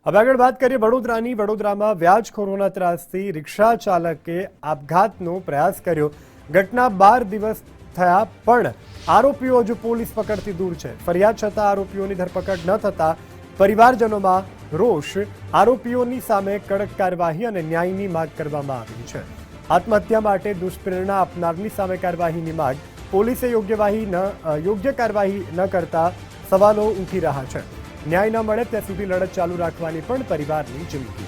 હવે આગળ વાત કરીએ વડોદરાની। વડોદરામાં વ્યાજખોરોના ત્રાસથી રિક્ષા ચાલકે આપઘાતનો પ્રયાસ કર્યો। ઘટના 12 દિવસ થયા પણ આરોપીઓ હજુ પોલીસ પકડથી દૂર છે। ફરિયાદ છતાં આરોપીઓની ધરપકડ ન થતા પરિવારજનોમાં રોષ। આરોપીઓની સામે કડક કાર્યવાહી અને ન્યાયની માંગ કરવામાં આવી છે। આત્મહત્યા માટે દુષ્પ્રેરણા આપનારની સામે કાર્યવાહીની માંગ। પોલીસે યોગ્ય કાર્યવાહી ન કરતા સવાલો ઉઠી રહ્યા છે। ન્યાય ન મળે ત્યાં સુધી લડત ચાલુ રાખવાની પણ પરિવારની ચીમકી।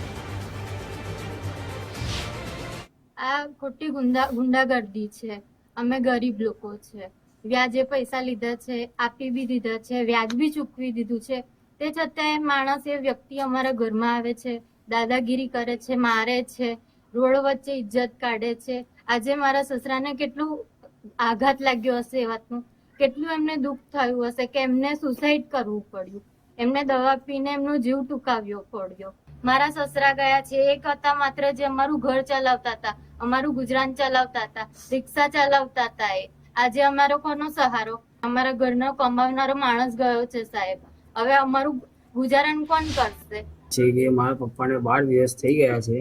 આ ખોટી ગુંડાગર્દી છે। અમે ગરીબ લોકો છે, વ્યાજે પૈસા લીધા છે, આપી બી દીધા છે, વ્યાજ બી ચૂકવી દીધું છે। તે છતાંય માણસ એ વ્યક્તિ અમારા ઘરમાં આવે છે, દાદાગીરી કરે છે, મારે છે, રોડ વચ્ચે ઇજ્જત કાઢે છે। આજે મારા સસરાને કેટલું આઘાત લાગ્યો હશે એ વાતનું, કેટલું એમને દુઃખ થયું હશે કે એમને સુસાઇડ કરવું પડ્યું, એમને દવા પીને એમનો જીવ ટૂંકાવ્યો પડ્યો। મારા સસરા ગયા છે, એક હતા માત્ર જે અમારું ઘર ચલાવતા હતા, અમારું ગુજરાન ચલાવતા હતા, રિક્ષા ચલાવતા હતા। એ આજે અમારો કોનો સહારો? અમારા ઘરનો કમાવનારો માણસ ગયો છે સાહેબ। હવે અમારું ગુજારણ કોણ કરશે? છે કે મારા પપ્પાને 12 દિવસ થઈ ગયા છે।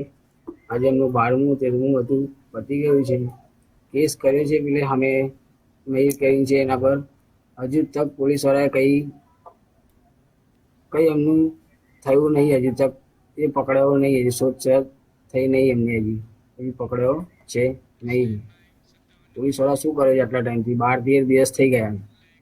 આજે એમનું 12મું 13મું બધું પતી ગયું છે। કેસ કર્યો છે એટલે અમે મેલ કરી છે એના પર। હજુ તક પોલીસવાળાએ કંઈ એમનું થયું નહીં। હજુ તક એ પકડાયો નહીં, હજી શોધખોળ થઈ નહીં એમને, હજી પકડાયો છે નહીં। પોલીસવાળા શું કરે છે આટલા ટાઈમથી? 12-13 દિવસ થઈ ગયા।